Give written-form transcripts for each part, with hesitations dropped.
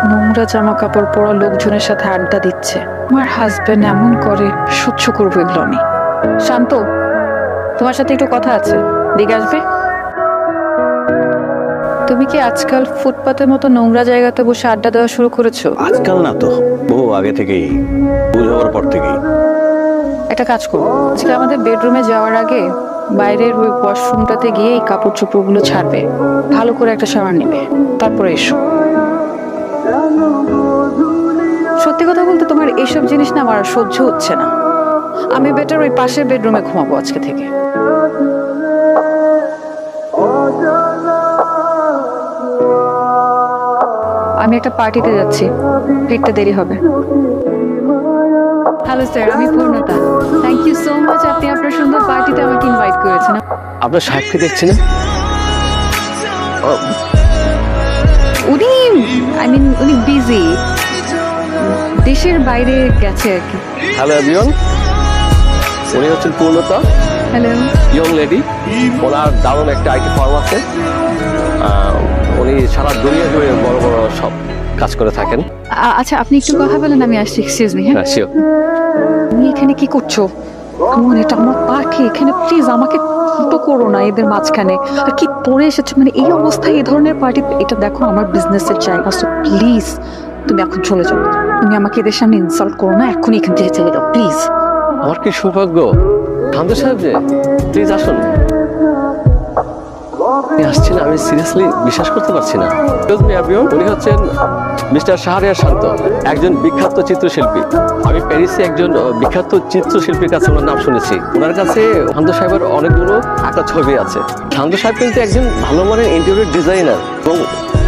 নোংরা জামা কাপড় পরা লোকজনের সাথে আড্ডা দিচ্ছে। আমার হাজবেন্ড এমন করে, সহ্য করবো এগুলো আমি। শান্ত, তোমার সাথে একটু কথা আছে, দিকে আসবে? তুমি কি আজকাল ফুটপাতের মতো নোংরা জায়গাতে বসে আড্ডা দেওয়া শুরু করেছো? আজকাল না তো, বহু আগে থেকেই, বুঝে হওয়ার পর থেকেই। একটা কাজ করো, আজকে আমাদের বেডরুমে যাওয়ার আগে বাইরের ওই ওয়াশরুমটাতে গিয়ে এই কাপড় চোপড়গুলো ছাড়বে, ভালো করে একটা শাওয়ার নেবে, তারপরে এসো। সত্যি কথা বলতে তোমার এইসব জিনিস না আমার আর সহ্য হচ্ছে না। আমি বেটার ওই পাশের বেডরুমে ঘুমাবো আজকে থেকে। আমি একটা পার্টিতে যাচ্ছি, ফিরতে দেরি হবে। হ্যালো স্যার, আমি পূর্ণতা। থ্যাংক ইউ সো মাচ, আপনি আপনার সুন্দর পার্টিতে আমাকে ইনভাইট করেছেন। আপনার সাহেবকে দেখছি না? উনি বিজি, দেশের বাইরে গেছে আর কি। হ্যালো এভরিওয়ান, উনি হচ্ছেন পূর্ণতা। হ্যালো। ইয়ং লেডি, ওনার দারুণ একটা আইটি ফার্ম আছে। উনি সারা দুনিয়া জুড়ে বড় বড় সব কাজ করে থাকেন। আচ্ছা, আপনি একটু কথা বলেন, আমি আসছি। Excuse me. হ্যাঁ, শিওর। তুমি এখানে কি করছো? এটা আমার পার্টি, এখানে প্লিজ আমাকে ছোট করো না এদের মাঝখানে। আর কি পরে এসেছো, মানে এই অবস্থায় এই ধরনের পার্টি? এটা দেখো আমার বিজনেসের জায়গা, সো প্লিজ তুমি এখন চলে যাও। তুমি আমাকে এদের সামনে ইনসাল্ট করো না, এখনই এখান থেকে চলে যাও প্লিজ। আমার কি সৌভাগ্য, শান্ত সাহেব যে, প্লিজ আসুন। আসছেন, আমি সিরিয়াসলি বিশ্বাস করতে পারছি না। উনি হচ্ছেন মিস্টার শাহরিয়ার শান্ত, একজন বিখ্যাত চিত্রশিল্পী। আমি প্যারিসে একজন বিখ্যাত চিত্রশিল্পীর কাছে ওনার নাম শুনেছি। ওনার কাছে শান্ত সাহেবের অনেকগুলো আঁকা ছবি আছে। শান্ত সাহেব কিন্তু একজন ভালো মানের ইন্টেরিয়র ডিজাইনার এবং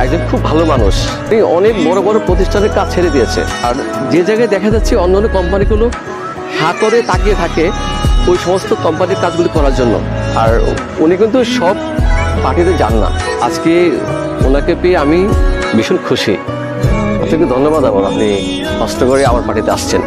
একজন খুব ভালো মানুষ। তিনি অনেক বড় বড় প্রতিষ্ঠানের কাজ ছেড়ে দিয়েছে। আর যে জায়গায় দেখা যাচ্ছে অন্যান্য কোম্পানিগুলো হাঁ করে তাকিয়ে থাকে ওই সমস্ত কোম্পানির কাজগুলি করার জন্য, আর উনি কিন্তু সব পার্টিতে যান না। আজকে ওনাকে পেয়ে আমি ভীষণ খুশি। আপনাকে ধন্যবাদ। আবার আপনি কষ্ট করে আমার পার্টিতে আসছেন।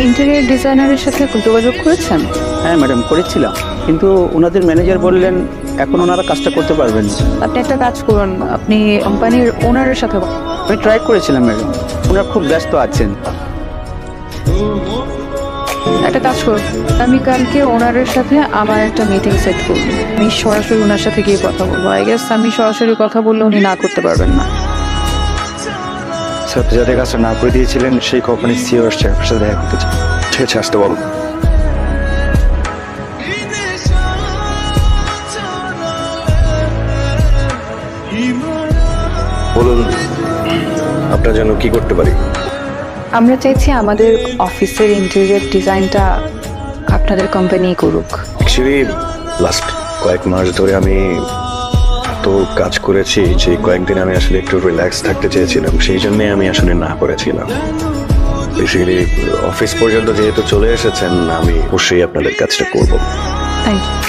ইন্টেরিয়র ডিজাইনারের সাথে যোগাযোগ করেছেন? হ্যাঁ ম্যাডাম, করেছিলাম, কিন্তু ওনাদের ম্যানেজার বললেন এখন ওনারা কাজটা করতে পারবেন। আপনি একটা কাজ করুন, আপনি কোম্পানির ওনারের সাথে। আমি ট্রাই করেছিলাম ম্যাডাম, ওনারা খুব ব্যস্ত আছেন। একটা কাজ করুন, আমি কালকে ওনারের সাথে আমার একটা মিটিং সেট করব। আমি সরাসরি ওনার সাথে গিয়ে কথা বলবো। আই গেস আমি সরাসরি কথা বললে উনি না করতে পারবেন না। স্যার, যাদের কাছে না করে দিয়েছিলেন সেই কোম্পানির সিইও আসছে, আপনার সাথে দেখা করতে চাই। ঠিক আছে, আসতে বলো। বলুন, আপনার জন্য কি করতে পারি? আমরা চাইছি আমাদের অফিসের ইন্টেরিয়র ডিজাইনটা আপনাদের কোম্পানি করুক। অ্যাকচুয়ালি লাস্ট কয়েক মাস ধরে আমি তো কাজ করেছি, যে কয়েকদিন আমি আসলে একটু রিল্যাক্স থাকতে চেয়েছিলাম, সেই জন্যই আমি আসলে না করেছিলাম। বেসিক্যালি অফিস পর্যন্ত যেহেতু চলে এসেছেন, আমি অবশ্যই আপনাদের কাজটা করব। Thank you.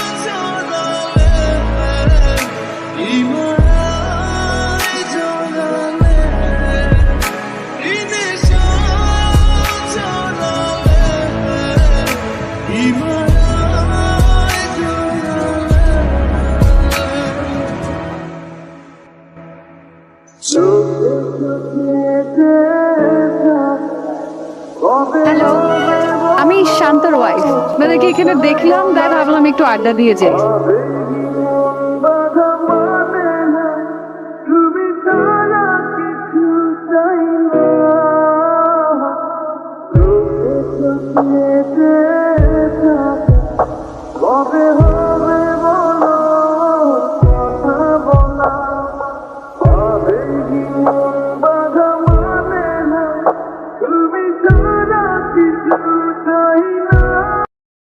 হ্যালো, আমি শান্তর ওয়াইফ। আপনাদেরকে এখানে দেখলাম, তাই ভাবলাম একটু আড্ডা দিয়ে যাই।